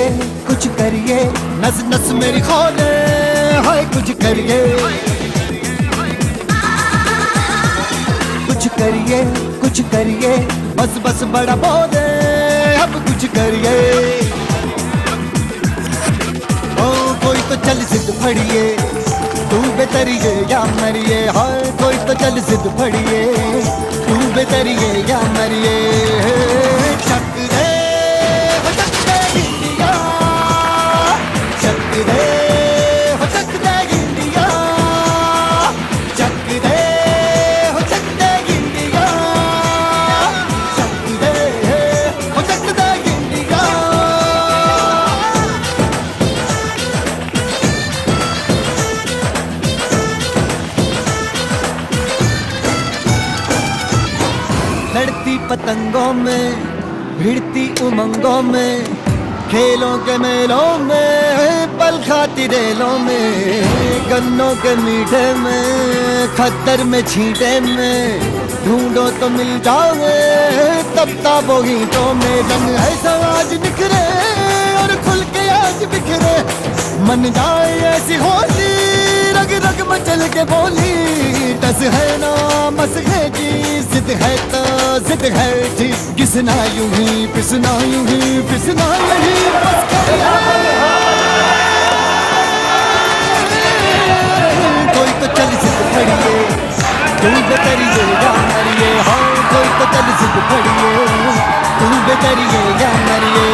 करिए कुछ करिए, नस नस मेरी खोले, हाय कुछ करिए कुछ करिए कुछ करिए, बस बस बड़ा बोले अब कुछ करिए। ओ कोई तो चल जिद फड़िए, तू बेतरिए या मरिए, हाय कोई तो चल जिद फड़िए, तू बेतरिए या मरिए। चक दे हो चक दे इंडिया, चक दे हो चक दे इंडिया, चक दे हो चक दे इंडिया, चक दे हो चक दे इंडिया। लड़ती पतंगों में, भिड़ती उमंगों में, खेलों के मेलों में, पल खाती रेलों में, गन्नों के मीठे में, खद्दर में छींटे में, ढूंढो तो मिल जाओगे तब ताबो ईंटों में। रंग ऐसा आज निखरे और खुल के आज बिखरे, मन जाए ऐसी होली, रग रग मचल के बोली। टस है ना मस है जी, जिद है तो जिद है जी, घिसना यूं ही पिसना यूं ही पिसना यही बस करिए। कोई तो चल जिद फड़िए, तू बेतरिए या मरिए, हाँ कोई तो चल जिद फड़िए, तू बेतरिए या मरिए।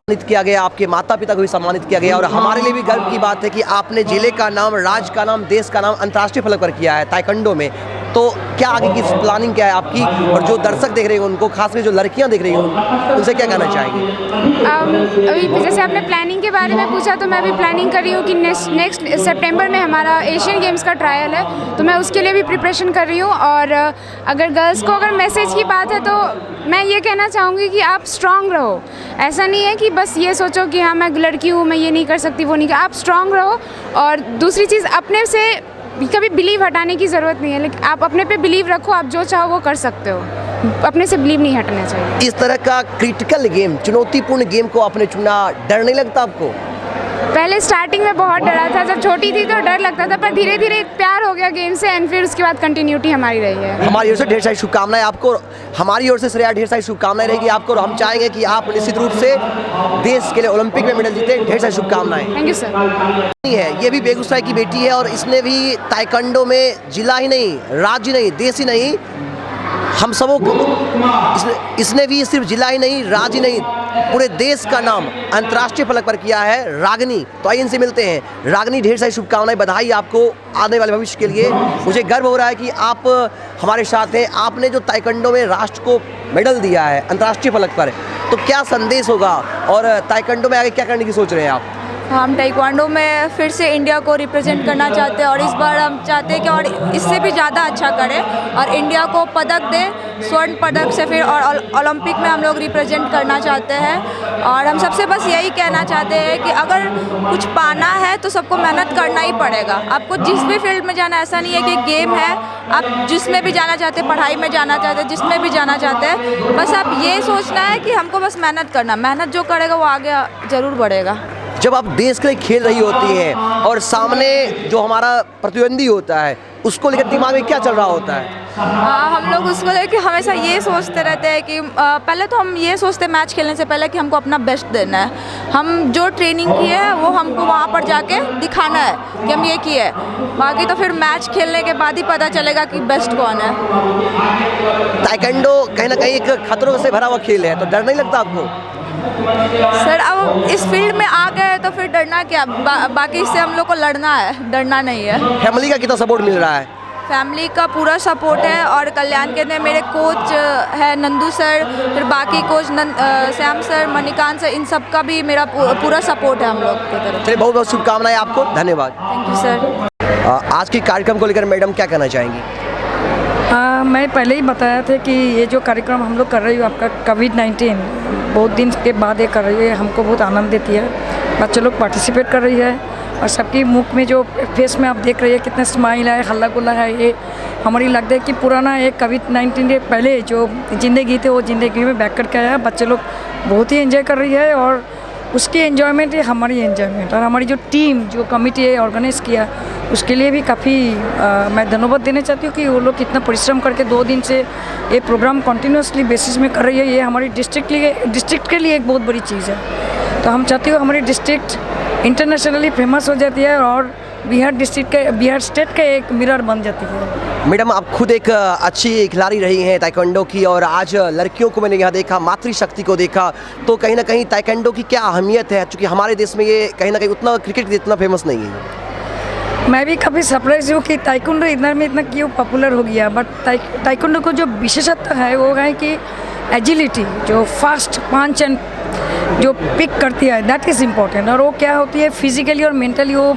सम्मानित किया गया, आपके माता पिता को भी सम्मानित किया गया और हमारे लिए भी गर्व की बात है कि आपने जिले का नाम, राज्य का नाम, देश का नाम अंतर्राष्ट्रीय फलक पर किया है ताइक्वांडो में। तो क्या आगे की प्लानिंग क्या है आपकी, और जो दर्शक देख रहे हैं उनको, खासकर जो लड़कियां देख रही हैं उनसे क्या कहना चाहेंगे? अभी जैसे आपने प्लानिंग के बारे में पूछा, तो मैं अभी प्लानिंग कर रही हूँ कि नेक्स्ट सितंबर में हमारा एशियन गेम्स का ट्रायल है, तो मैं उसके लिए भी प्रिपरेशन कर रही हूँ। और अगर गर्ल्स को अगर मैसेज की बात है तो मैं ये कहना चाहूँगी कि आप स्ट्रांग रहो। ऐसा नहीं है कि बस ये सोचो कि हाँ मैं लड़की हूँ, मैं ये नहीं कर सकती, वो नहीं कर, आप स्ट्रांग रहो। और दूसरी चीज़, अपने से कभी बिलीव हटाने की ज़रूरत नहीं है, लेकिन आप अपने पे बिलीव रखो, आप जो चाहो वो कर सकते हो, अपने से बिलीव नहीं हटना चाहिए। इस तरह का क्रिटिकल गेम, चुनौतीपूर्ण गेम को आपने चुना, डर नहीं लगता आपको? पहले स्टार्टिंग में बहुत डरा था, जब छोटी थी तो डर लगता था, पर धीरे धीरे प्यार हो गया गेम से, एंड फिर उसके बाद कंटिन्यूटी हमारी रही है। हमारी ओर से ढेर सारी शुभकामनाएं आपको, हमारी ओर से श्रेया ढेर सारी शुभकामनाएं रहेगी आपको, और हम चाहेंगे कि आप निश्चित रूप से देश के लिए ओलंपिक में मेडल जीते। ढेर सारी शुभकामनाएं। Thank you sir. ये भी बेगूसराय की बेटी है और इसने भी ताइक्वांडो में जिला ही नहीं, राज्य नहीं, देश ही नहीं, हम सबों को इसने भी सिर्फ जिला ही नहीं, राज्य नहीं, पूरे देश का नाम अंतर्राष्ट्रीय फलक पर किया है। रागनी, तो आइए इनसे मिलते हैं। रागनी, ढेर सारी शुभकामनाएं, बधाई आपको आने वाले भविष्य के लिए। मुझे गर्व हो रहा है कि आप हमारे साथ हैं। आपने जो ताइक्वांडो में राष्ट्र को मेडल दिया है अंतर्राष्ट्रीय फलक पर, तो क्या संदेश होगा और ताइक्वांडो में आगे क्या करने की सोच रहे हैं आप? हम ताइक्वांडो में फिर से इंडिया को रिप्रेजेंट करना चाहते हैं, और इस बार हम चाहते हैं कि और इससे भी ज़्यादा अच्छा करें और इंडिया को पदक दें, स्वर्ण पदक से फिर, और ओलंपिक में हम लोग रिप्रेजेंट करना चाहते हैं। और हम सबसे बस यही कहना चाहते हैं कि अगर कुछ पाना है तो सबको मेहनत करना ही पड़ेगा। आपको जिस भी फील्ड में जाना, ऐसा नहीं है कि गेम है, आप जिसमें भी जाना चाहते हैं, पढ़ाई में जाना चाहते हैं, जिसमें भी जाना चाहते हैं, बस आप ये सोचना है कि हमको बस मेहनत करना, मेहनत जो करेगा वो आगे ज़रूर बढ़ेगा। जब आप देश के लिए खेल रही होती हैं और सामने जो हमारा प्रतिद्वंदी होता है, उसको लेकर दिमाग में क्या चल रहा होता है? हम लोग उसको लेकर हमेशा ये सोचते रहते हैं कि पहले तो हम ये सोचते हैं मैच खेलने से पहले कि हमको अपना बेस्ट देना है, हम जो ट्रेनिंग किए है वो हमको वहाँ पर जाके दिखाना है कि हम ये किए। बाकी तो फिर मैच खेलने के बाद ही पता चलेगा कि बेस्ट कौन है। ताइक्वांडो कहीं ना कहीं एक खतरों से भरा हुआ खेल है, तो डर नहीं लगता आपको? सर, अब इस फील्ड में आ गए तो फिर डरना क्या, बाकी इससे हम लोग को लड़ना है, डरना नहीं है। फैमिली का कितना सपोर्ट मिल रहा है? फैमिली का पूरा सपोर्ट है और कल्याण के अंदर मेरे कोच है नंदू सर, फिर बाकी coach Shyam sir, Manikant sir, इन सब का भी मेरा पूरा सपोर्ट है हम लोग की तरफ। चलिए बहुत बहुत शुभकामनाएं आपको, धन्यवाद। Thank you sir. आज के कार्यक्रम को लेकर मैडम क्या कहना चाहेंगी? मैं पहले ही बताया था कि ये जो कार्यक्रम हम लोग कर रही हूँ आपका कोविड-19 बहुत दिन के बाद ये कर रही है, हमको बहुत आनंद देती है। बच्चे लोग पार्टिसिपेट कर रही है और सबकी मुख में जो फेस में आप देख रही है कितना स्माइल है, हल्ला गुल्ला है। ये हमारी लगता है कि पुराना एक कोविड-19 के पहले जो ज़िंदगी थी वो ज़िंदगी में बैक करके आया है। बच्चे लोग बहुत ही एंजॉय कर रही है और उसकी एंजॉयमेंट है हमारी एंजॉयमेंट, और हमारी जो टीम जो कमिटी है ऑर्गेनाइज़ किया उसके लिए भी काफ़ी मैं धन्यवाद देना चाहती हूँ कि वो लोग कितना परिश्रम करके 2 दिन से ये प्रोग्राम कंटिन्यूसली बेसिस में कर रही है। ये हमारी डिस्ट्रिक्ट के लिए एक बहुत बड़ी चीज़ है। तो हम चाहते हो हमारी डिस्ट्रिक्ट इंटरनेशनली फेमस हो जाती है और बिहार स्टेट का एक मिरर बन जाती है। मैडम आप खुद एक अच्छी खिलाड़ी रही हैं ताइक्वांडो की, और आज लड़कियों को मैंने यहाँ देखा, मातृशक्ति को देखा, तो कहीं ना कहीं ताइक्वांडो की क्या अहमियत है, क्योंकि हमारे देश में ये कहीं ना कहीं उतना क्रिकेट जितना फेमस नहीं है। मैं भी काफ़ी सरप्राइज हूँ कि ताइक्वांडो इधर में इतना क्यों पॉपुलर हो गया। बट ताइक्वांडो को जो विशेषता है वो है कि एजिलिटी, जो फास्ट पंच एंड जो पिक करती है, दैट इज़ इम्पोर्टेंट। और वो क्या होती है फिजिकली और मेंटली वो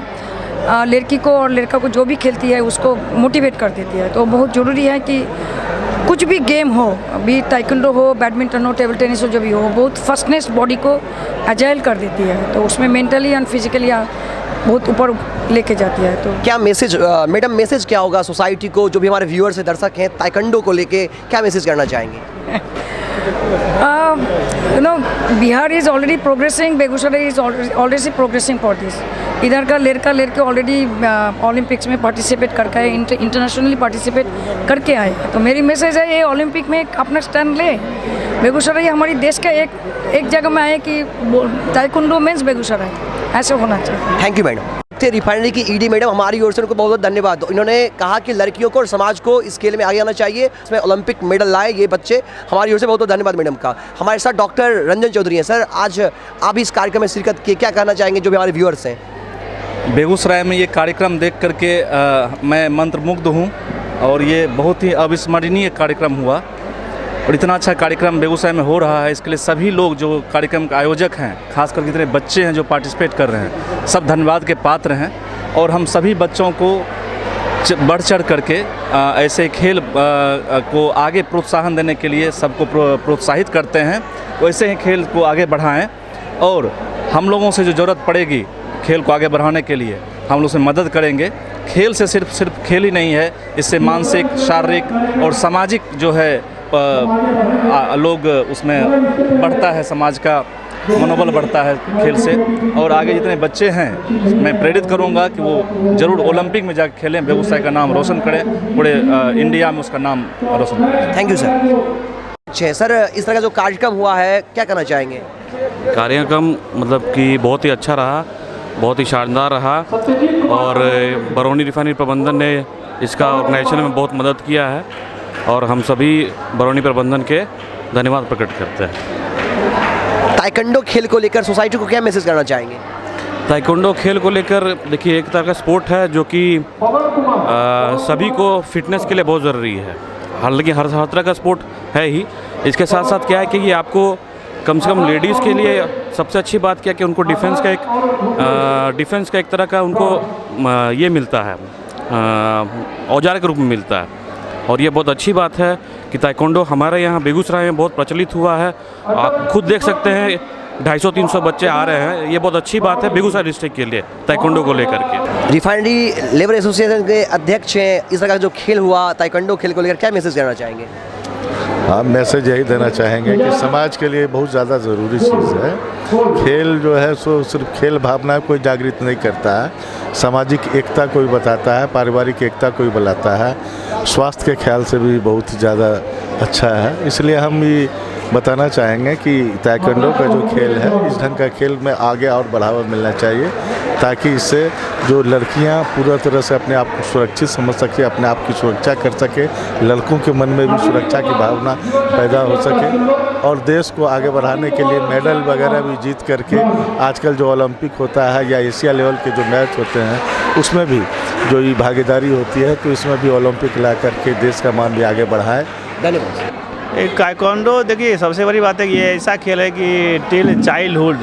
लड़की को और लड़का को जो भी खेलती है उसको मोटिवेट कर देती है। तो बहुत ज़रूरी है कि कुछ भी गेम हो, अभी ताइक्वांडो हो, बैडमिंटन हो, टेबल टेनिस हो, जो भी हो, बहुत फास्टनेस बॉडी को एजाइल कर देती है। तो उसमें मेंटली एंड फिजिकली बहुत ऊपर लेके जाती है। तो क्या मैसेज मैडम मैसेज क्या होगा सोसाइटी को, जो भी हमारे व्यूअर्स हैं, दर्शक हैं, ताइक्वांडो को लेके क्या मैसेज करना चाहेंगे? Bihar is already progressing, Begusarai is already progressing for this. इधर का लड़के ऑलरेडी ओलंपिक्स में पार्टिसिपेट करके आए, इंटरनेशनली पार्टिसिपेट करके आए। तो मेरी मैसेज है ये ओलंपिक में अपना स्टैंड ले। बेगूसराय हमारी देश का एक जगह में आए कि ताइक्वांडो मीन्स बेगूसराय, ऐसे होना चाहिए। Thank you madam. रिफाइनरी की ईडी मैडम हमारी ओर से उनको बहुत बहुत धन्यवाद। इन्होंने कहा कि लड़कियों को और समाज को इस खेल में आगे आना चाहिए, इसमें ओलंपिक मेडल लाए ये बच्चे। हमारी ओर से बहुत बहुत धन्यवाद मैडम का। हमारे साथ डॉक्टर रंजन चौधरी हैं। सर आज आप इस कार्यक्रम में शिरकत किए, क्या कहना चाहेंगे जो भी हमारे व्यूअर्स हैं? बेगूसराय में ये कार्यक्रम देख करके मैं मंत्रमुग्ध हूँ और ये बहुत ही अविस्मरणीय कार्यक्रम हुआ और इतना अच्छा कार्यक्रम बेगूसराय में हो रहा है। इसके लिए सभी लोग जो कार्यक्रम के आयोजक हैं, खास करके इतने बच्चे हैं जो पार्टिसिपेट कर रहे हैं, सब धन्यवाद के पात्र हैं। और हम सभी बच्चों को बढ़ चढ़ करके ऐसे खेल को आगे प्रोत्साहन देने के लिए सबको प्रोत्साहित करते हैं। वैसे ही खेल को आगे बढ़ाएं और हम लोगों से जो ज़रूरत पड़ेगी खेल को आगे बढ़ाने के लिए हम लोग से मदद करेंगे। खेल से सिर्फ खेल ही नहीं है, इससे मानसिक, शारीरिक और सामाजिक जो है लोग उसमें बढ़ता है, समाज का मनोबल बढ़ता है खेल से। और आगे जितने बच्चे हैं मैं प्रेरित करूंगा कि वो ज़रूर ओलंपिक में जाकर खेलें, बेगूसराय का नाम रोशन करें, पूरे इंडिया में उसका नाम रोशन करें। Thank you sir. अच्छा सर, इस तरह का जो कार्यक्रम हुआ है क्या कहना चाहेंगे? कार्यक्रम मतलब कि बहुत ही अच्छा रहा, बहुत ही शानदार रहा और बरौनी रिफाइनरी प्रबंधन ने इसका ऑर्गेनाइजेशन में बहुत मदद किया है और हम सभी बरौनी प्रबंधन के धन्यवाद प्रकट करते हैं। ताइक्वांडो खेल को लेकर सोसाइटी को क्या मैसेज करना चाहेंगे? ताइक्वांडो खेल को लेकर देखिए एक तरह का स्पोर्ट है जो कि सभी को फिटनेस के लिए बहुत ज़रूरी है। हालांकि हर तरह का स्पोर्ट है ही, इसके साथ साथ क्या है कि ये आपको कम से कम लेडीज़ के लिए सबसे अच्छी बात क्या है कि उनको डिफेंस का एक तरह का उनको ये मिलता है, औजार के रूप में मिलता है। और ये बहुत अच्छी बात है कि ताइक्वांडो हमारे यहाँ बेगूसराय में बहुत प्रचलित हुआ है। आप खुद देख सकते हैं 250-300 बच्चे आ रहे हैं, ये बहुत अच्छी बात है बेगूसराय डिस्ट्रिक्ट के लिए ताइक्वांडो को लेकर के। रिफाइनरी लेबर एसोसिएशन के अध्यक्ष हैं, इस तरह का जो खेल हुआ ताइक्वांडो खेल को लेकर क्या मैसेज देना चाहेंगे? हम मैसेज यही देना चाहेंगे कि समाज के लिए बहुत ज़्यादा ज़रूरी चीज़ है। खेल जो है सो सिर्फ खेल भावना कोई जागृत नहीं करता है, सामाजिक एकता को भी बताता है, पारिवारिक एकता को भी बुलाता है, स्वास्थ्य के ख्याल से भी बहुत ज़्यादा अच्छा है। इसलिए हम ये बताना चाहेंगे कि ताइक्वांडो का जो खेल है इस ढंग का खेल में आगे और बढ़ावा मिलना चाहिए ताकि इससे जो लड़कियां पूरा तरह से अपने आप को सुरक्षित समझ सके, अपने आप की सुरक्षा कर सके, लड़कों के मन में भी सुरक्षा की भावना पैदा हो सके और देश को आगे बढ़ाने के लिए मेडल वगैरह भी जीत करके आजकल जो ओलंपिक होता है या एशिया लेवल के जो मैच होते हैं उसमें भी जो ये भागीदारी होती है, तो इसमें भी ओलंपिक ला करके देश का मान भी आगे बढ़ाए। धन्यवाद। ताइक्वांडो देखिए सबसे बड़ी बात है कि ये ऐसा खेल है कि टिल चाइल्डहुड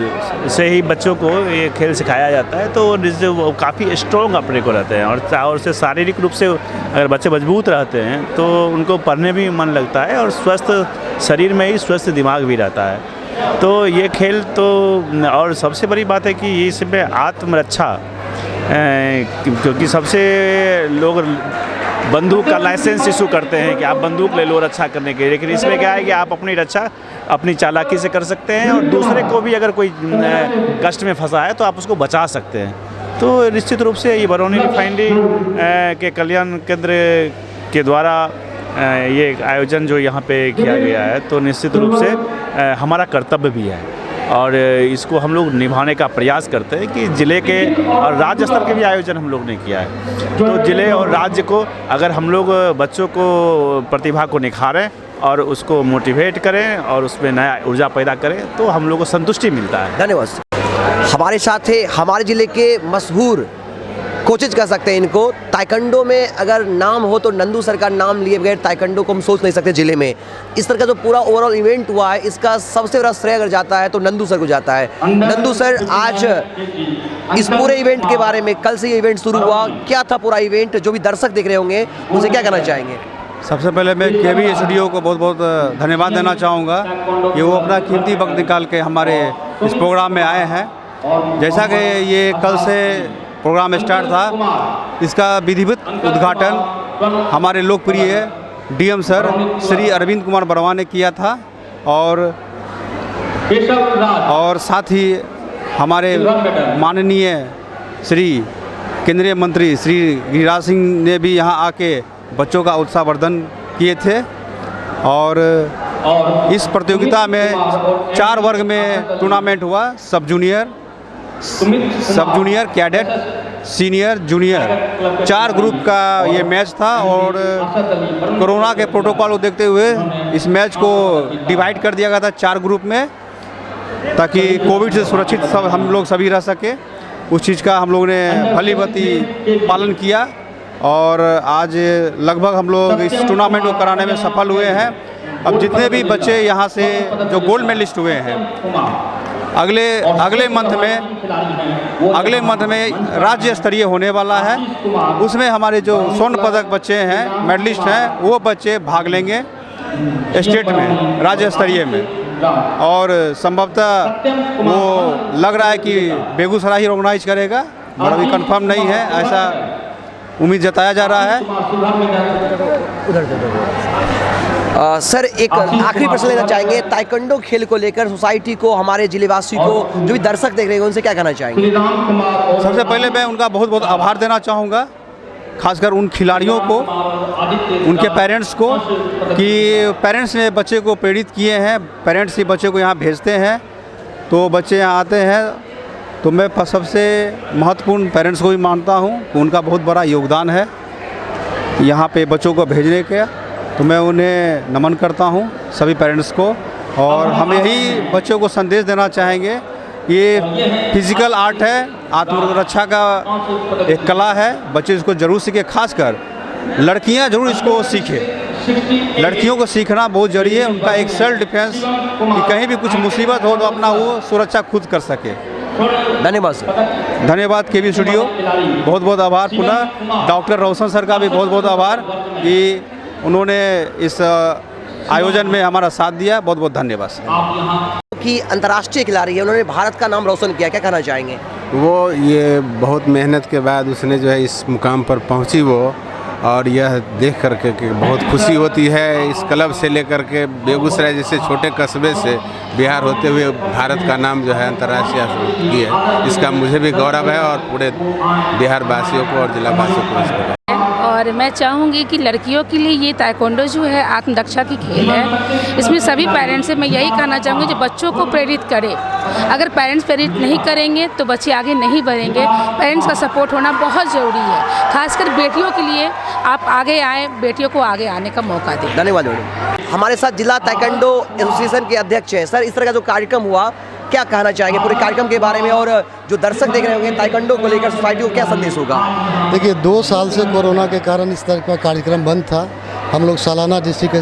से ही बच्चों को ये खेल सिखाया जाता है, तो वो काफ़ी स्ट्रॉन्ग अपने को रहते हैं और उससे शारीरिक रूप से अगर बच्चे मजबूत रहते हैं तो उनको पढ़ने भी मन लगता है और स्वस्थ शरीर में ही स्वस्थ दिमाग भी रहता है। तो ये खेल तो और सबसे बड़ी बात है कि इसमें आत्मरक्षा, क्योंकि सबसे लोग बंदूक का लाइसेंस इशू करते हैं कि आप बंदूक ले लो रक्षा करने के लिए, लेकिन इसमें क्या है कि आप अपनी रक्षा अपनी चालाकी से कर सकते हैं और दूसरे को भी अगर कोई कष्ट में फंसा है तो आप उसको बचा सकते हैं। तो निश्चित रूप से ये बरौनी रिफाइनरी के कल्याण केंद्र के द्वारा ये आयोजन जो यहाँ पे किया गया है, तो निश्चित रूप से हमारा कर्तव्य भी है और इसको हम लोग निभाने का प्रयास करते हैं कि ज़िले के और राज्य स्तर के भी आयोजन हम लोग ने किया है। तो ज़िले और राज्य को अगर हम लोग बच्चों को प्रतिभा को निखारें और उसको मोटिवेट करें और उसमें नया ऊर्जा पैदा करें तो हम लोग को संतुष्टि मिलता है। धन्यवाद। हमारे साथ है हमारे ज़िले के मशहूर कोचेज कह सकते हैं इनको। ताइक्वांडो में अगर नाम हो तो नंदू सर का नाम लिए बगैर ताइक्वांडो को हम सोच नहीं सकते ज़िले में। इस तरह का जो पूरा ओवरऑल इवेंट हुआ है इसका सबसे बड़ा श्रेय अगर जाता है तो नंदू सर को जाता है। नंदू सर, आज इस पूरे इवेंट के बारे में, कल से ये इवेंट शुरू हुआ, क्या था पूरा इवेंट, जो भी दर्शक देख रहे होंगे उनसे क्या कहना चाहेंगे? सबसे पहले मैं केवी स्टूडियो को बहुत बहुत धन्यवाद देना चाहूँगा कि वो अपना कीमती वक्त निकाल के हमारे इस प्रोग्राम में आए हैं। जैसा कि ये कल से प्रोग्राम स्टार्ट था, इसका विधिवत उद्घाटन हमारे लोकप्रिय डीएम सर श्री अरविंद कुमार बरवा ने किया था और साथ ही हमारे माननीय श्री केंद्रीय मंत्री श्री गिरिराज सिंह ने भी यहाँ आके बच्चों का उत्साहवर्धन किए थे। और इस प्रतियोगिता में 4 वर्ग में टूर्नामेंट हुआ, सब junior, cadet, senior, junior, 4 group का ये मैच था। और कोरोना के प्रोटोकॉल को देखते हुए इस मैच को डिवाइड कर दिया गया था 4 ग्रुप में, ताकि कोविड से सुरक्षित सब हम लोग सभी रह सके। उस चीज़ का हम लोगों ने भलीभांति पालन किया और आज लगभग हम लोग इस टूर्नामेंट को कराने में सफल हुए हैं। अब जितने भी बच्चे यहाँ से जो गोल्ड मेडलिस्ट हुए हैं, अगले मंथ में राज्य स्तरीय होने वाला है। उसमें हमारे जो स्वर्ण पदक बच्चे हैं, मेडलिस्ट हैं, वो बच्चे भाग लेंगे स्टेट में, राज्य स्तरीय में। और संभवतः वो लग रहा है कि बेगूसराय ही ऑर्गेनाइज करेगा, पर अभी कंफर्म नहीं है, ऐसा उम्मीद जताया जा रहा है। सर, एक आखिरी प्रश्न लेना चाहेंगे, ताइक्वांडो खेल को लेकर सोसाइटी को, हमारे जिलेवासी को, जो भी दर्शक देख रहे हैं उनसे क्या कहना चाहेंगे? सबसे पहले मैं उनका बहुत बहुत आभार देना चाहूँगा, खासकर उन खिलाड़ियों को, उनके पेरेंट्स को, कि पेरेंट्स ने बच्चे को प्रेरित किए हैं। पेरेंट्स ही बच्चे को यहाँ भेजते हैं तो बच्चे यहाँ आते हैं। तो मैं सबसे महत्वपूर्ण पेरेंट्स को भी मानता हूँ कि उनका बहुत बड़ा योगदान है यहाँ पे बच्चों को भेजने का। तो मैं उन्हें नमन करता हूँ, सभी पेरेंट्स को। और हम यही बच्चों को संदेश देना चाहेंगे, ये फिजिकल आर्ट है, आत्मरक्षा का एक कला है, बच्चे इसको ज़रूर सीखें। खासकर लड़कियाँ ज़रूर इसको सीखें, लड़कियों को सीखना बहुत ज़रूरी है। उनका एक सेल्फ डिफेंस, कि कहीं भी कुछ मुसीबत हो तो अपना वो सुरक्षा खुद कर सके। धन्यवाद सर। धन्यवाद केवी स्टूडियो, बहुत बहुत आभार। पुनः डॉक्टर रोशन सर का भी बहुत बहुत आभार कि उन्होंने इस आयोजन में हमारा साथ दिया। बहुत बहुत धन्यवाद सर। कि अंतर्राष्ट्रीय खिलाड़ी है, उन्होंने भारत का नाम रोशन किया, क्या कहना चाहेंगे? वो ये बहुत मेहनत के बाद उसने जो है इस मुकाम पर पहुंची वो, और यह देख करके कि बहुत खुशी होती है। इस क्लब से लेकर के बेगूसराय जैसे छोटे कस्बे से बिहार होते हुए भारत का नाम जो है अंतर्राष्ट्रीय की है, इसका मुझे भी गौरव है और पूरे बिहार वासियों को और जिला वासियों को। और मैं चाहूँगी कि लड़कियों के लिए ये ताइक्वांडो जो है आत्मरक्षा की खेल है। इसमें सभी पेरेंट्स से मैं यही कहना चाहूँगी जो बच्चों को प्रेरित करे। अगर पेरेंट्स प्रेरित नहीं करेंगे तो बच्चे आगे नहीं बढ़ेंगे। पेरेंट्स का सपोर्ट होना बहुत ज़रूरी है, खासकर बेटियों के लिए। आप आगे आएँ, बेटियों को आगे आने का मौका दें। धन्यवाद मैडम। हमारे साथ जिला ताइक्वांडो एसोसिएशन के अध्यक्ष हैं। सर, इस तरह का जो कार्यक्रम हुआ, क्या कहना चाहेंगे पूरे कार्यक्रम के बारे में, और जो दर्शक देख रहे होंगे ताइक्वांडो को लेकर सोसाइटी को क्या संदेश होगा? देखिए, 2 साल से कोरोना के कारण इस तरह का कार्यक्रम बंद था। हम लोग सालाना डिस्ट्रिक्ट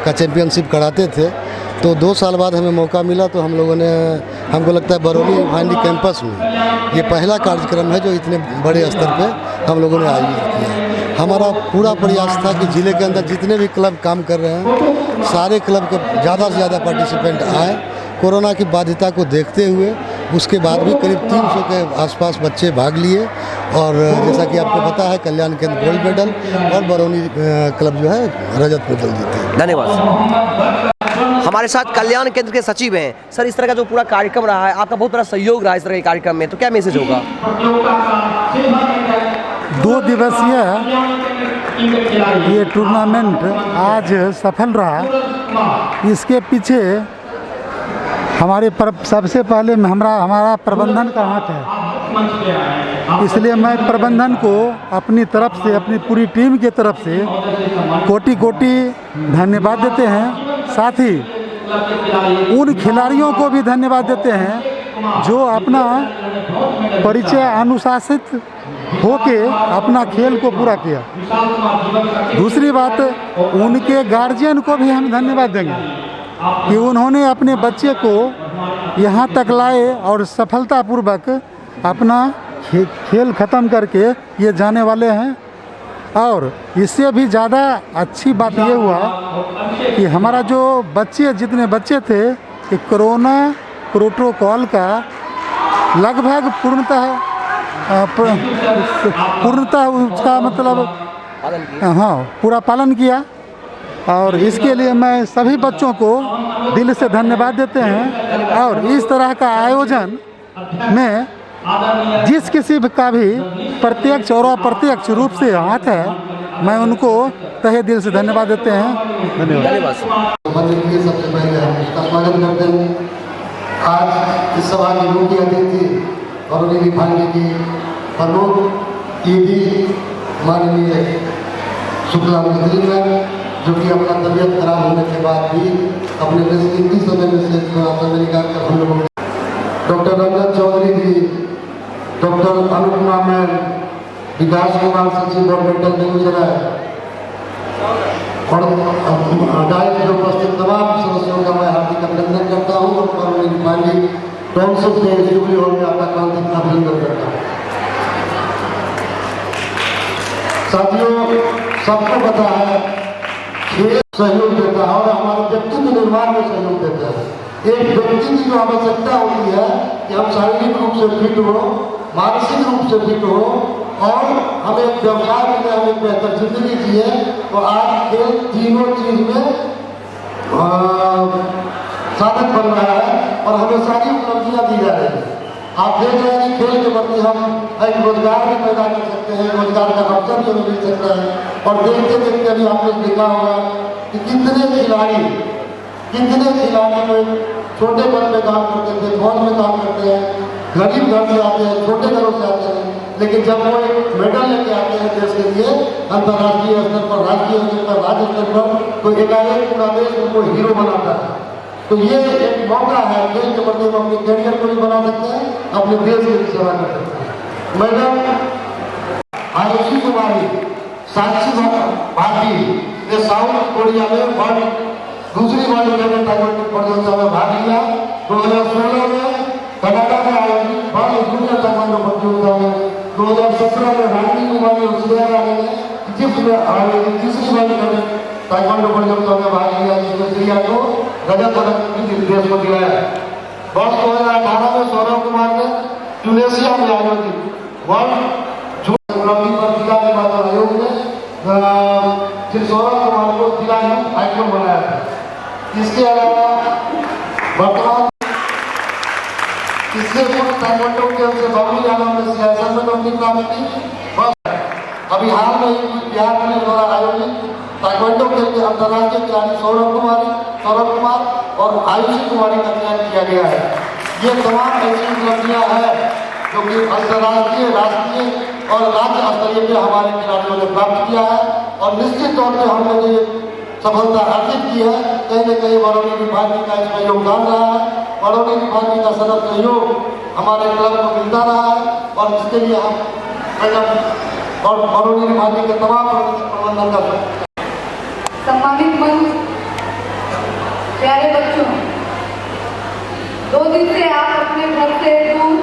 का चैम्पियनशिप कराते थे, तो 2 साल बाद हमें मौका मिला, तो हम लोगों ने, हमको लगता है बरौनी रिफाइनरी कैंपस में ये पहला कार्यक्रम है जो इतने बड़े स्तर पे हम लोगों ने आयोजित किया। हमारा पूरा प्रयास था कि ज़िले के अंदर जितने भी क्लब काम कर रहे हैं, सारे क्लब के ज़्यादा से ज़्यादा पार्टिसिपेंट आए। कोरोना की बाध्यता को देखते हुए उसके बाद भी करीब 300 के आसपास बच्चे भाग लिए, और जैसा कि आपको पता है, कल्याण केंद्र गोल्ड मेडल और बरौनी क्लब जो है रजत मेडल जीते। धन्यवाद। हमारे साथ कल्याण केंद्र के सचिव हैं। सर, इस तरह का जो पूरा कार्यक्रम रहा है, आपका बहुत बड़ा सहयोग रहा है इस तरह के कार्यक्रम में, तो क्या मैसेज होगा? 2 दिवसीय ये टूर्नामेंट आज सफल रहा। इसके पीछे सबसे पहले हमारा प्रबंधन का हाथ है, इसलिए मैं प्रबंधन को अपनी तरफ से, अपनी पूरी टीम की तरफ से कोटि कोटि धन्यवाद देते हैं। साथ ही उन खिलाड़ियों को भी धन्यवाद देते हैं जो अपना परिचय अनुशासित होके अपना खेल को पूरा किया। दूसरी बात, उनके गार्जियन को भी हम धन्यवाद देंगे कि उन्होंने अपने बच्चे को यहाँ तक लाए और सफलतापूर्वक अपना खेल ख़त्म करके ये जाने वाले हैं। और इससे भी ज़्यादा अच्छी बात ये हुआ कि हमारा जो जितने बच्चे थे, कि कोरोना प्रोटोकॉल का लगभग पूर्णतः उसका मतलब पूरा पालन किया। और इसके लिए मैं सभी बच्चों को दिल से धन्यवाद देते हैं। और इस तरह का आयोजन में जिस किसी का भी प्रत्यक्ष और अप्रत्यक्ष रूप से हाथ है, मैं उनको तहे दिल से धन्यवाद देते हैं। धन्यवाद। सबसे पहले हम उसका स्वागत करते हैं। आज इस सभा की मुख्य अतिथि बरौनी रिफाइनरी की प्रमुख ईडी माननीय शुक्ला मिस्त्री मैम, जो कि अपना तबीयत खराब होने के बाद भी अपने कीमती समय में से समय निकाल कर हम लोगों, डॉक्टर रंजन चौधरी जी, डॉक्टर अनुपमा मैम, विकास कुमार सचिव गवर्नमेंटल बेगूसराय, और डाइट में उपस्थित तमाम सदस्यों का मैं हार्दिक अभिनंदन करता हूँ और बरौनी रिफाइनरी टाउनशिप के जुबली हॉल में आपका हार्दिक अभिनंदन करता हूँ। साथियों, सबको पता है खेल सहयोग देता है और हमारे व्यक्तित्व निर्माण में सहयोग देता है। एक व्यक्ति की जो आवश्यकता होती है कि हम शारीरिक रूप से फिट हो, मानसिक रूप से फिट हो, और हम एक व्यवसाय में हम एक बेहतर जिंदगी जिए, तो आज खेल तीनों चीज में साधक बन रहा है और हमें सारी उपलब्धियाँ दी जा रही है। आप देख रहे हैं कि खेल के प्रति हम एक रोजगार भी पैदा कर सकते हैं, रोजगार का अवसर भी मिल सकता है। और देखते देखते अभी आपने देखा होगा कि कितने खिलाड़ी लोग छोटे पद में काम करते थे, फौज में काम करते हैं, गरीब घर से आते हैं, छोटे घरों से आते हैं, लेकिन जब वो एक मेडल लेके आते हैं देश के लिए अंतर्राष्ट्रीय स्तर पर, राष्ट्रीय स्तर पर, राज्य स्तर पर, तो एकाएक पूरा देश उनको हीरो बनाता है। तो ये एक मौका है, खेल के प्रति हम अपने करियर को भी बना सकते हैं, अपने देश की भी सेवा कर सकते हैं। मैडम आयुषी कुमारी, साक्षी भारती ने साउथ कोरिया में दूसरी वर्ल्ड लेवल ताइक्वांडो प्रतियोगिता में भाग लिया। 2016 में कनाडा में आयोजित वर्ल्ड जूनियर ताइक्वांडो प्रतियोगिता में, 2017 में रानी कुमारी ऑस्ट्रेलिया में जिसमें आयोजित तीसरी वर्ल्ड लेवल ताइक्वांडो प्रतियोगिता में भाग लिया, जिसमें ऑस्ट्रेलिया को रजत पदक देश को दिलाया। वर्ष 2018 में सौरभ कुमार ने ट्यूनेशिया में आयोजित वर्ल्ड जूनियर उपलब्धि पर जिला निर्वाचन आयोग ने सौरभ कुमार को जिला आइकॉन बनाया था। इसके अलावा वर्तमान इससे पूर्व ताइक्वांडो के बबली आलम ने सियासत में अपनी प्राप्त की। अभी हाल में ही बिहार पुलिस द्वारा आयोजित ताइक्वांडो खेल के अंतर्राष्ट्रीय खिलाड़ी सौरभ कुमार और आयुषी कुमारी का चयन किया गया है। ये तमाम ऐसी उपलब्धियाँ हैं जो कि अंतर्राष्ट्रीय, राष्ट्रीय और राज्य स्तरीय पे हमारे खिलाड़ियों ने प्राप्त किया है और निश्चित तौर पर हमने ये सफलता अर्जित की है। कहीं न कहीं बरौनी विभाग का इसमें योगदान रहा है। बरौनी विभाग का सदस्य सहयोग हमारे क्लब को मिलता रहा है और इसके लिए हम मैडम और बरौनी विभाग के तमाम प्रबंधन का सम्मानित मंच, प्यारे बच्चों, 2 दिन से आप अपने घर से दूर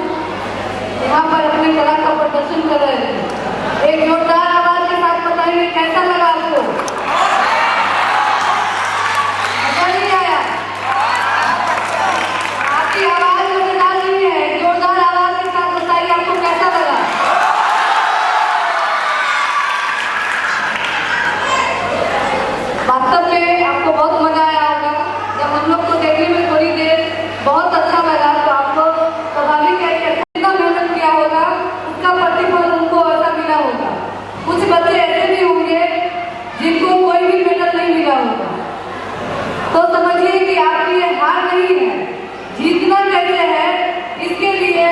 यहाँ पर अपने कला का प्रदर्शन कर रहे थे। एक जोरदार आवाज के साथ बताइए कैसा लगा आपको? मजा नहीं आया? आपकी आवाज मजेदार नहीं है, जोरदार आवाज के साथ बताइए आपको कैसा लगा? वास्तव में आपको बहुत मजा आया होगा। जब हम लोग को देखने में थोड़ी देर बहुत अच्छा लगा तो आपको स्वाभाविक है कि जितना मेहनत किया होगा उसका प्रतिफल उनको ऐसा मिला होगा। कुछ बच्चे ऐसे भी होंगे जिनको कोई भी मेडल नहीं मिला होगा, तो समझिए कि आपकी ये हार नहीं है, जीतना कैसे है इसके लिए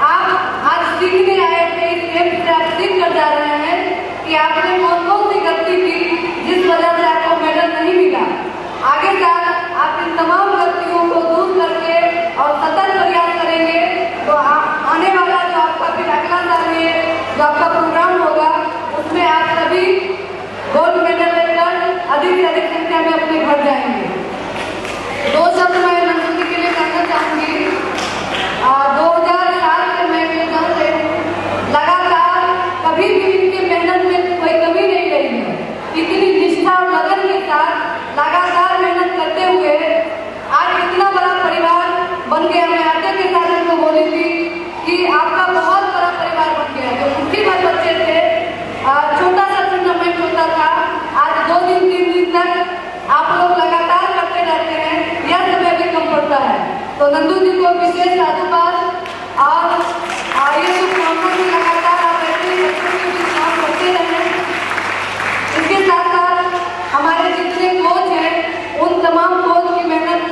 आप आज सीखने आए थे। इस गेम से आप सीख कर जा रहे हैं कि आपने कौन कौन सी गलती की जिस वजह से आपको मेडल नहीं मिला। आगे चल आप इन तमाम गलतियों को दूर करके और सतत प्रयास करेंगे तो आने वाला जो आपका फिर अगला साल में जो आपका प्रोग्राम होगा उसमें आप सभी गोल्ड मेडल लेकर अधिक से अधिक संख्या में अपने घर जाएंगे। 2 शब्द मैं नंदू के लिए कहना चाहूँगी। 2007 से मैं इनके घर से लगातार कभी भी इनकी मेहनत में कोई कमी नहीं रही है। इतनी निष्ठा और लगन के साथ लगातार मेहनत करते हुए आज इतना बड़ा परिवार बन गया। मैं आते के साथ उनको बोली थी कि आपका बहुत बड़ा परिवार बन गया। जो मुट्ठी भर बच्चे थे, छोटा सा टूर्नामेंट होता था, आज 2 दिन 3 दिन तक आप लोग लगातार करते रहते हैं, यह समय भी कम पड़ता है। तो नंदू जी को विशेष साधुवाद और ये शुभकामनाओं से लगातार आप ऐसे ही बच्चों के बीच काम करते रहें। इसके साथ साथ हमारे जितने कोच हैं उन तमाम कोच की मेहनत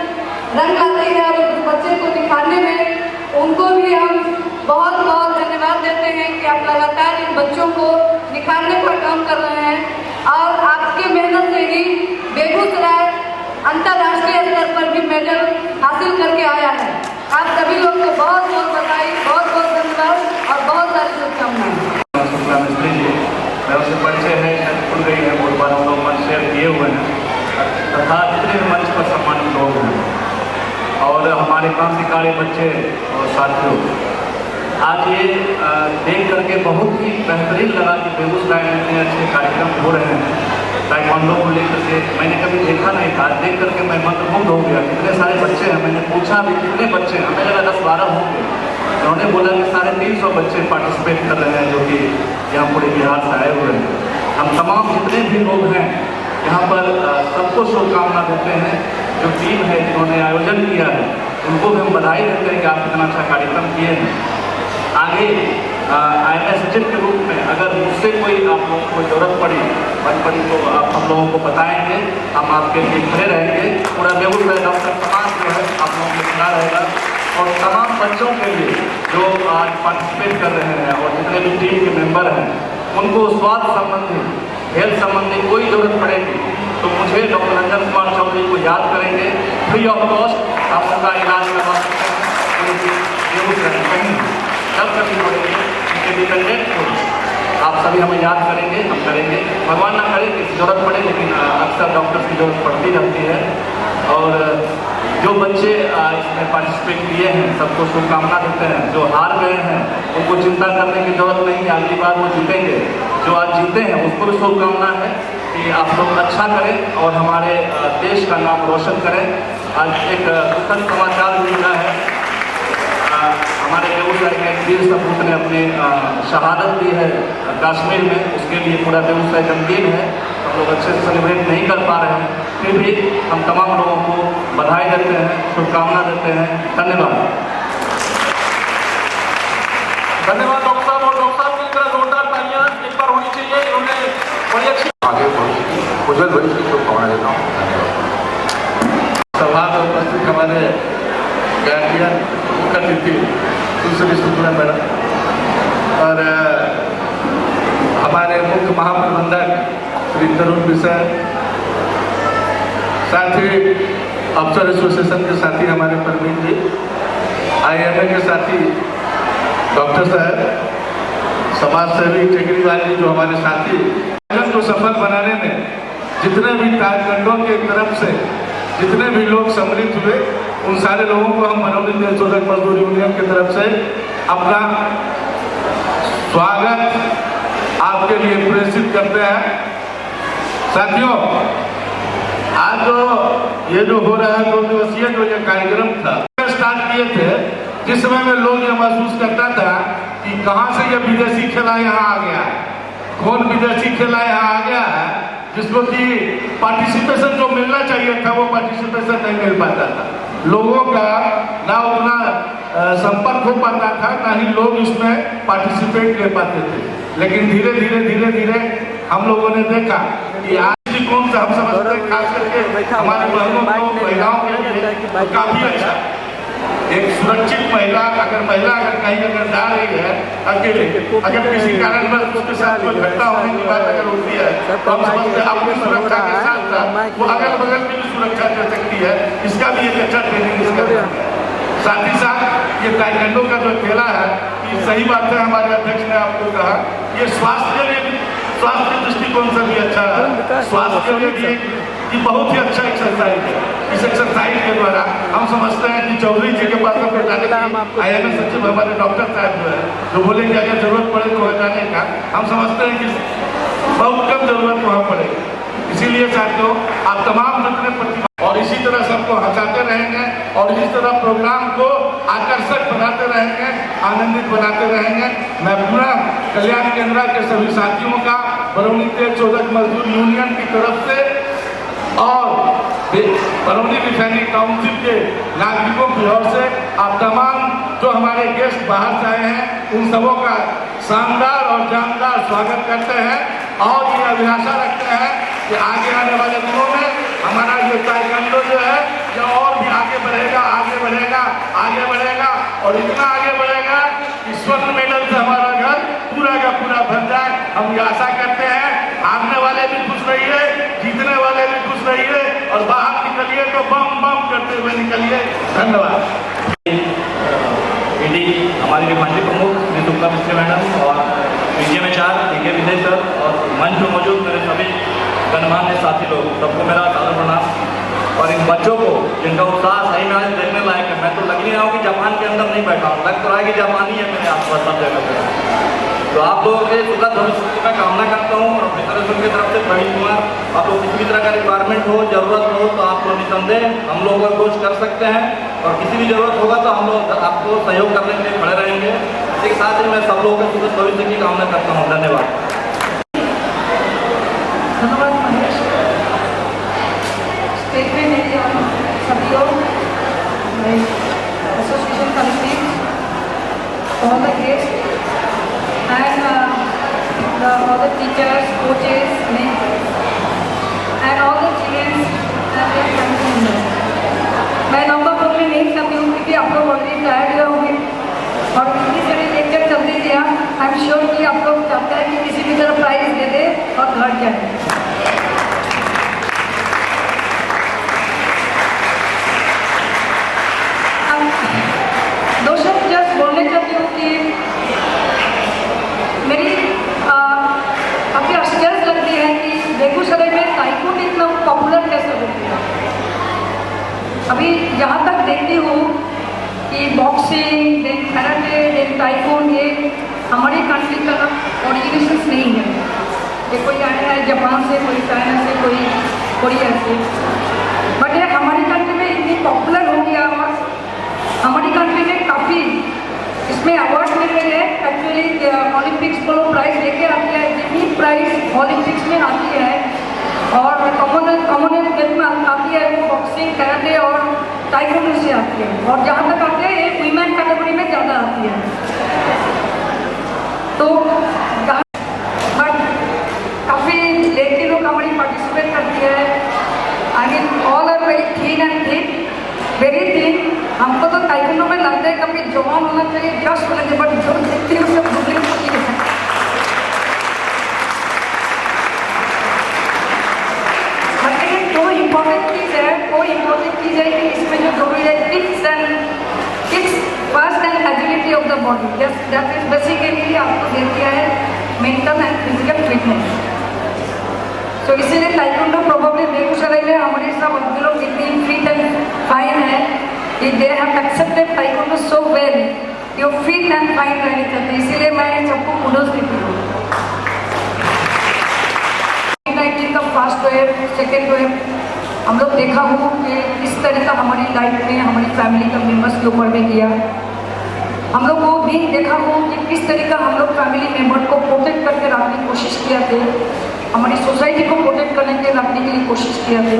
रंग लाती है और उस बच्चे को निखारने में उनको भी हम बहुत बहुत धन्यवाद देते हैं कि आप लगातार इन बच्चों को निखारने का काम कर रहे हैं और आपके मेहनत से ही बेगूसराय अंतर्राष्ट्रीय स्तर पर भी मेडल हासिल करके आया है। आप सभी लोग को बहुत बहुत बधाई, बहुत बहुत धन्यवाद और बहुत सारी शुभकामनाएं। उससे परिचय है, खुल गई है, बहुत बार हम लोग मंच शेयर किए हुए हैं तथा जितने भी मंच पर सम्मानित लोग हैं और हमारे क्रांतिकारी बच्चे और साथियों, आज ये देख करके बहुत ही बेहतरीन लगा कि बेगूसराय में इतने अच्छे कार्यक्रम हो रहे हैं ताइक्वांडो को लेकर के। मैंने कभी देखा नहीं था, देख करके मैं मंत्रमुग्ध हो गया। कितने सारे बच्चे हैं, मैंने पूछा भी कितने बच्चे हैं, हमें लगा 10-12 होंगे। उन्होंने बोला कि 350 बच्चे पार्टिसिपेट कर रहे हैं जो कि यहाँ पूरे बिहार से आए हुए हैं। हम तमाम जितने भी लोग हैं यहाँ पर सबको शुभकामना देते हैं। जो टीम है जिन्होंने आयोजन किया है उनको भी हम बधाई देते हैं कि आप इतना अच्छा कार्यक्रम किए हैं। आगे IMS सचिव के रूप में अगर मुझसे कोई आप लोगों को जरूरत पड़ी तो आप हम लोगों को बताएंगे, हम आपके लिए खड़े रहेंगे। पूरा बेगूसराय डॉक्टर समाज जो है आप लोगों को खड़ा रहेगा और तमाम बच्चों के लिए जो आज पार्टिसिपेट कर रहे हैं और जितने भी टीम के मेंबर हैं उनको स्वास्थ्य संबंधी, हेल्थ संबंधी कोई जरूरत पड़ेगी तो मुझे डॉक्टर रंजन कुमार चौधरी को याद करेंगे। फ्री ऑफ कॉस्ट आप उनका इलाज करवा सकते हैं। बेगूसराय कहीं जब कभी पड़ेंगे इंडिपेंडेंट हो आप सभी हमें याद करेंगे, हम करेंगे। भगवान ना करे कि जरूरत पड़े, लेकिन अक्सर डॉक्टर्स की जरूरत पड़ती रहती है। और जो बच्चे इसमें पार्टिसिपेट किए हैं सबको शुभकामना देते हैं। जो हार गए हैं उनको चिंता करने की जरूरत नहीं है, अगली बार वो जीतेंगे। जो आज जीते हैं उसको भी शुभकामना है कि आप लोग अच्छा करें और हमारे देश का नाम रोशन करें। आज एक दुखद समाचार भी मिला है, हमारे बेगूसराय के एक वीर सपूत ने अपने शहादत दी है कश्मीर में। उसके लिए पूरा बेगूसराय गमगीन है, हम लोग अच्छे से सेलिब्रेट नहीं कर पा रहे हैं। फिर भी हम तमाम लोगों को बधाई देते हैं, शुभकामना देते हैं। धन्यवाद। धन्यवाद डॉक्टर साहब। और डॉक्टर साहब की तरह जोरदार तालियां एक बार होनी चाहिए। उन्हें बड़ी अच्छी आगे भविष्य की उज्जवल भविष्य की शुभकामनाएं देता हूँ। धन्यवाद। सभा में उपस्थित हमारे गार्जियन मुख्य अतिथि दूसरी शुक्ला मैडम और हमारे मुख्य महाप्रबंधक श्री तरुण विषय, साथ ही अफसर एसोसिएशन के साथी हमारे परवीन जी, IMA के साथी डॉक्टर साहब, समाज सेवी टेकरीवाल जी जो हमारे साथी, को सफल बनाने में जितने भी ताइक्वांडो के तरफ से जितने भी लोग सम्मिलित हुए उन सारे लोगों को हम बरौनी तेल शोधक मजदूर यूनियन की तरफ से अपना स्वागत आपके लिए प्रेषित करते हैं। साथियों, आज जो ये जो हो रहा है 2 दिवसीय जो ये कार्यक्रम था स्टार्ट किए थे, जिस समय में लोग ये महसूस करता था कि कहाँ से ये विदेशी खिला यहाँ आ गया है, कौन विदेशी खिला यहाँ आ गया है, जिसको कि पार्टिसिपेशन जो मिलना चाहिए था वो पार्टिसिपेशन नहीं मिल पाता था, लोगों का ना उतना संपर्क हो पाता था, ना ही लोग इसमें पार्टिसिपेट ले पाते थे। लेकिन धीरे धीरे हम लोगों ने देखा कि आज कौन सा हम समझते हैं खास करके हमारी बहनों को, महिलाओं के लिए काफी अच्छा एक सुरक्षित महिला, अगर कहीं अगर जा रही है अकेले, अगर किसी कारण में उसके साथ कोई घटना होने की बात अगर होती है तो हम समझते हैं अपनी सुरक्षा के साथ साथ वो अगल बगल की भी सुरक्षा कर सकती है। इसका भी एक अच्छा ट्रेनिंग इसका। साथ ही साथ ये ताइक्वांडो का जो खेला है, ये सही बात है, हमारे अध्यक्ष ने आपको कहा, ये स्वास्थ्य के लिए, स्वास्थ्य दृष्टिकोण से भी अच्छा है, स्वास्थ्य के लिए भी ये बहुत ही अच्छा एक्सरसाइज है। इस एक्सरसाइज के द्वारा हम समझते हैं कि चौधरी जी के पास में जाने का IMA सचिव हमारे डॉक्टर साहब जो है जो बोले कि अगर जरूरत पड़े तो जाने का, हम समझते हैं कि बहुत कम जरूरत वहाँ पड़ेगी। इसीलिए साथियों, आप तमाम जितने प्रतिभा और इसी तरह सबको हंसाते रहेंगे और इसी तरह प्रोग्राम को आकर्षक बनाते रहेंगे, आनंदित बनाते रहेंगे। मैं पूरा कल्याण केंद्र के सभी साथियों का बरौनी तेल शोधक मजदूर यूनियन की तरफ से और बरौनी रिफाइनरी काउंसिल के नागरिकों की ओर से आप तमाम जो हमारे गेस्ट बाहर से आए हैं उन सबों का शानदार और जानदार स्वागत करते हैं और ये अभिलाषा रखते हैं कि आगे आने वाले दिनों में हमारा ये ताइक्वांडो जो है जो और भी आगे बढ़ेगा, आगे बढ़ेगा, आगे बढ़ेगा और इतना आगे बढ़ेगा कि स्वर्ण मेडल से हमारा घर पूरा का पूरा भर जाए। हम ये आशा करते हैं। हारने वाले भी खुश रहिए, जीतने वाले भी खुश रहिए और बाहर निकलिए तो बम बम करते हुए निकलिए। धन्यवाद। हमारी रिफाइनरी प्रमुख श्री दुर्गा मिश्र मैडम और PGM HR DK विजय सर और मंच में मौजूद मेरे सभी गणमान्य साथी लोग, सबको मेरा सादर प्रणाम। और इन बच्चों को जिनका उत्साह सही में आज देखने लायक है, मैं तो लग नहीं रहा हूँ कि जापान के अंदर नहीं बैठा हूँ, लग तो रहा है कि जापानी है मेरे आसपास सब जगह पे। तो आप लोगों के सुखद भविष्य की मैं कामना करता हूँ और अपनी तरफ की तरफ से प्रवीण कुमार, आप लोग किसी भी तरह का रिक्वायरमेंट हो, जरूरत हो तो आप लोग निसंदेह हम लोग अप्रोच कर सकते हैं और किसी भी जरूरत होगा तो हम लोग आपको सहयोग करने के लिए खड़े रहेंगे। इसी के साथ ही मैं सब लोगों के सुखद भविष्य की कामना करता हूँ। धन्यवाद। सभी लोग association committee, all the guests and all the teachers, coaches and all the children and their family members. मैं लंबा बोलने नहीं चाहती हूँ क्योंकि आप लोग ऑलरेडी टायर्ड हुए होंगे और इतनी सारी लेक्चर चल रही थी। आई एम श्योर कि आप लोग चाहते हैं कि किसी भी तरह प्राइज दे दे और घर जाए। दो शब्द जस्ट बोलने चाहती हूँ कि मेरी काफ़ी आश्चर्य लगती है कि बेगूसराय में ताइक्वांडो इतना पॉपुलर कैसे हो गया। अभी जहाँ तक देखती हूँ कि boxing, then karate, then taekwondo ये हमारी कंट्री का ओरिजिनेशन नहीं है। ये कोई आया है जापान से, कोई चाइना से, कोई कोरिया से, बट ये हमारी कंट्री में इतनी पॉपुलर हो गया और हमारी कंट्री में काफ़ी इसमें अवार्ड मिल रहे हैं। एक्चुअली ओलंपिक्स को लोग प्राइज लेके आती है, जितनी प्राइज ओलंपिक्स में आती है और कॉमनवेल्थ गेम में आती है वो बॉक्सिंग, कराटे और ताइक्वांडो से आती है और जहाँ तक आती है ये वीमेन कैटेगरी में ज़्यादा आती है। तो बट कभी जवान होना चाहिए, जस्ट होना चाहिए, बट जो देखते हैं सब डुप्लीकेट होती है। लेकिन जो इम्पोर्टेंट चीज़ है वो इम्पोर्टेंट चीज़ है कि इसमें जो जरूरी है kicks fast and agility of the body, that is basically आपको दे दिया है मेंटल एंड फिजिकल फिटनेस। तो इसीलिए ताइक्वांडो प्रोबेबली बेगूसराय में हमारे सब लोग इतनी फिट एंड फाइन है कि they have accepted taekwondo so well, you fit and fine रहने चाहते, इसीलिए मैं सबको कुडोज देती हूँ। कोविड-19 का फर्स्ट वेव, सेकेंड वेव हम लोग देखा हो कि किस तरह का हमारी लाइफ में हमारी फैमिली का मेम्बर्स के ऊपर में किया। हम लोग को भी देखा हो कि किस तरह का हम लोग फैमिली मेम्बर को प्रोटेक्ट करके रखने की कोशिश किया थे, हमारी सोसाइटी को प्रोटेक्ट करने के रखने के लिए कोशिश किया थे।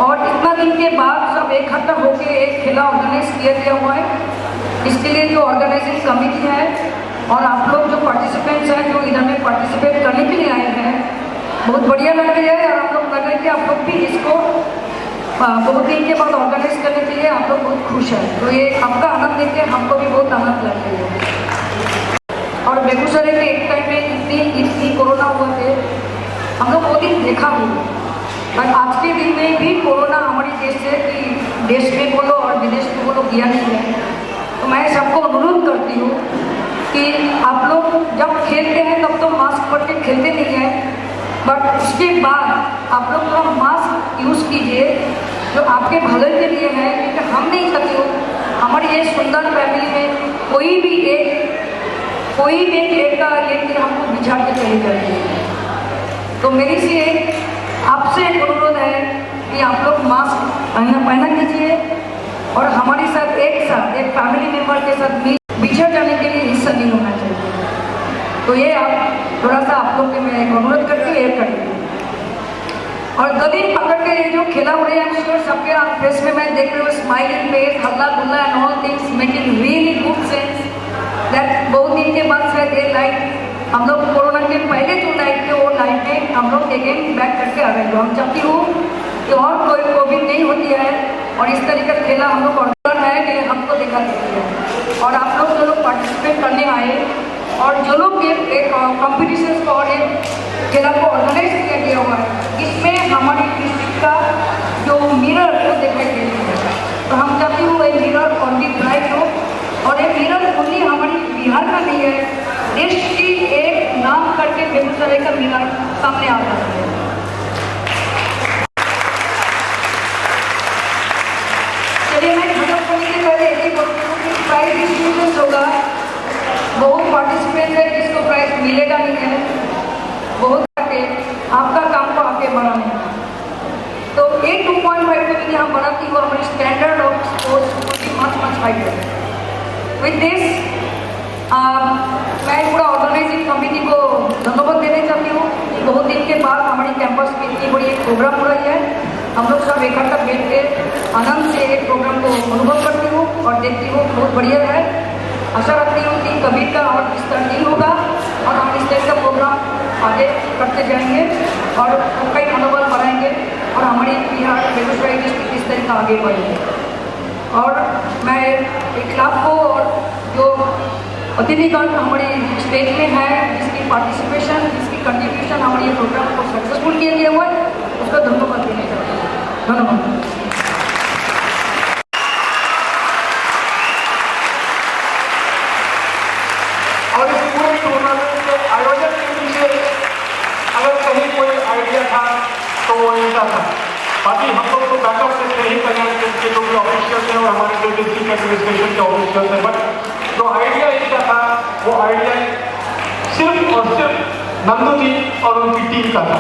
और इतना दिन के बाद सब इकट्ठा होकर एक खेला ऑर्गेनाइज किया गया हुआ है। इसके लिए जो ऑर्गेनाइजिंग कमेटी है और आप लोग जो पार्टिसिपेंट्स हैं जो इधर में पार्टिसिपेट करने के लिए आए हैं, बहुत बढ़िया लग रही है। और हम लोग लग रहे हैं कि आप लोग भी इसको बहुत दिन के बाद ऑर्गेनाइज करने के लिए आप लोग बहुत खुश हैं। तो ये आपका आनंद देख के हमको भी बहुत आनंद लग रही है। और बेगूसराय में एक टाइम में इतनी कोरोना हुआ थे, हम लोग वो दिन देखा हुआ, और आज के दिन में भी कोरोना हमारे देश से कि देश में बोलो और विदेश में बोलो गया नहीं है। तो मैं सबको अनुरोध करती हूँ कि आप लोग जब खेलते हैं तब तो मास्क पहन के खेलते नहीं हैं, बट उसके बाद आप लोग थोड़ा मास्क यूज़ कीजिए जो आपके भले के लिए है। क्योंकि हम नहीं चाहते हो हमारी ये सुंदर फैमिली में कोई भी एक लड़का लेके हमको बिछाड़ के चले जाती है। तो मेरी से आपसे एक अनुरोध है कि आप लोग मास्क पहना कीजिए और हमारे साथ एक फैमिली मेम्बर के साथ बिछड़ जाने के लिए हिस्सा नहीं होना चाहिए। तो ये आप थोड़ा सा आप लोग के मैं अनुरोध करके ये करिए। और गली पकड़ के ये जो खेला हो रहे हैं श्योर सबके आप फेस में मैं देख रही हूँ स्माइलिंग फेस, हल्ला गुल्ला and all things making really good sense that बहुत दिन के बाद शायद ये लाइफ हम लोग कोरोना के पहले जो लाइफ थे वो लाइफ में हम लोग अगेन बैक करके आ रहे हो। हम चाहती हूँ कि और कोई कोविड नहीं होती है और इस तरीके का खेला हम लोग ऑर्डर है कि हमको देखा देती है। और आप लोग जो लोग पार्टिसिपेट करने आए और जो लोग एक कॉम्पिटिशन को और एक खेला को ऑर्गेनाइज किया गया हुआ है, इसमें हमारी डिस्ट्रिक्ट का जो मिरर को दिखाई दे रही है। तो हम चाहती हूँ ये मिरर ऑन दी ब्राइट हो और ये मिरर ओनली हमारी बिहार का नहीं है, देश की एक नाम करके बेगूसराय का मिरर सामने आता है। चलिए मैं खत्म करने के पहले एक ही बोलूँ कि प्राइज डिस्ट्रीब्यूशन होगा, बहुत पार्टिसिपेंट है जिसको प्राइज मिलेगा नहीं है, बहुत आपका काम को आगे बढ़ाने का। तो 2.5 को यदि हम बढ़ाती हो हमारी standard of sports much higher. With this मैं पूरा ऑर्गेनाइजिंग कमेटी को धन्यवाद देना चाहती हूँ। बहुत दिन के बाद हमारी कैंपस में इतनी बड़ी एक प्रोग्राम हो रही है, हम लोग सब इकट्ठा बैठ के आनंद से एक प्रोग्राम को अनुभव करती हूँ और देखती हूँ बहुत बढ़िया है। आशा रखती हूँ कि कभी का और विस्तार नहीं होगा और हम इस तरह का प्रोग्राम आगे करते जाएंगे और कई मनोबल बढ़ाएंगे और हमारी बिहार बेगूसराय डिस्ट्रिक्ट इस तरह का आगे बढ़ेंगे। और मैं एक क्लब को और जो अतिथिगण हमारे स्टेज में है, जिसकी पार्टिसिपेशन जिसकी कंट्रीब्यूशन हमारे ये प्रोग्राम को सक्सेसफुल किया गया हुआ है, उसका धन्यवाद देना चाहती हूँ। धन्यवाद। और इस पूरे टूर्नामेंट के आयोजन के पीछे अगर कहीं कोई आइडिया था तो वो इनका था। बाकी हम लोग तो बैकअप से नहीं करेंगे के जो भी ऑफिशियल थे और हमारे जो डिस्ट्रिक्ट एडमिनिस्ट्रेशन के ऑफिशियल थे, बट जो आइडिया इनका था वो आइडिया सिर्फ और सिर्फ नंदू जी और उनकी टीम का था।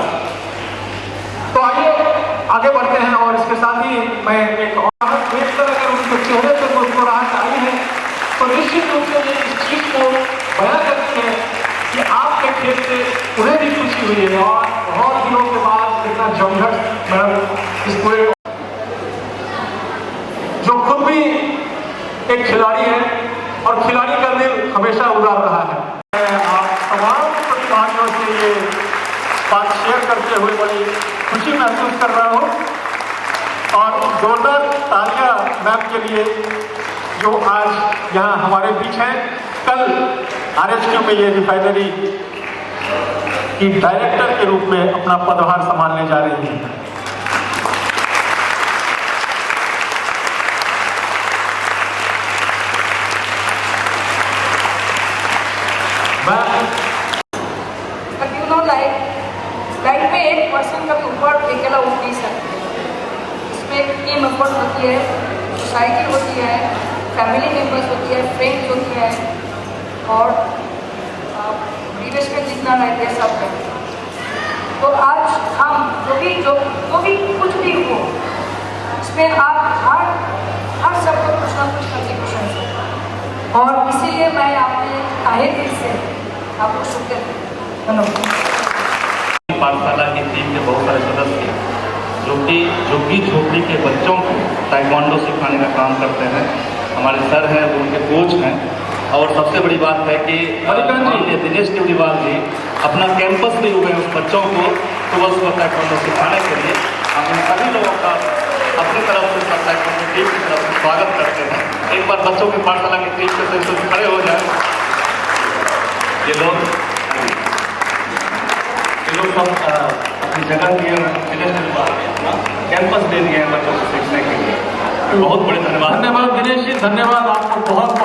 तो आइए आगे बढ़ते हैं और इसके साथ ही मैं एक और देखकर अगर उनके चेहरे पर मुस्कुराहट आई है तो निश्चित रूप से इस चीज को बयां करती है कि आपके खेल से उन्हें भी खुशी हुई है और बहुत दिनों के बाद इतना जमघट मैडम इस पूरे जो खुद भी एक खिलाड़ी है और खिलाड़ी का दिल हमेशा उदार रहा है। मैं आप तमाम प्रतिभागियों से ये बात शेयर करते हुए बड़ी खुशी महसूस कर रहा हूँ और जोरदार तालियां मैम के लिए जो आज यहाँ हमारे बीच हैं। कल RSQ में ये रिफाइनरी की डायरेक्टर के रूप में अपना पदभार संभालने जा रही हैं। But you know, लाइफ में एक पर्सन कभी ऊपर अकेला उठ नहीं सकते। इसमें टीम एफर्ट होती है, सोसाइटी होती है, फैमिली मेम्बर्स होती है, फ्रेंड्स होती है, और प्रीवियस में जितना लाइफ है सब है। तो आज हम जो भी कुछ भी हो, इसमें आप हर सबको कुछ ना कुछ कंट्रीब्यूशन है, और इसीलिए मैं आपने ताहे दिल से आपको शुक्रिया धन्यवाद। पाठशाला की टीम के बहुत सारे सदस्य जो कि झुग्गी झोपड़ी के बच्चों को ताइक्वांडो सिखाने का काम करते हैं। हमारे सर हैं, वो उनके कोच हैं। और सबसे बड़ी बात है कि दिनेश टेवरीवाल जी अपना कैंपस भी हुए उस बच्चों को सुबह सुबह ताइक्वांडो सिखाने के लिए। हम इन सभी लोगों का अपनी तरफ से सब ताइक्वांडो टीम की तरफ से स्वागत करते हैं। एक बार बच्चों की पाठशाला की टीम के से खड़े हो जाए। ये लोग सब अपनी जगह दिए कैंपस दे दिए हैं बच्चों को सीखने के लिए। बहुत बड़े धन्यवाद। दिनेश जी, धन्यवाद आपको बहुत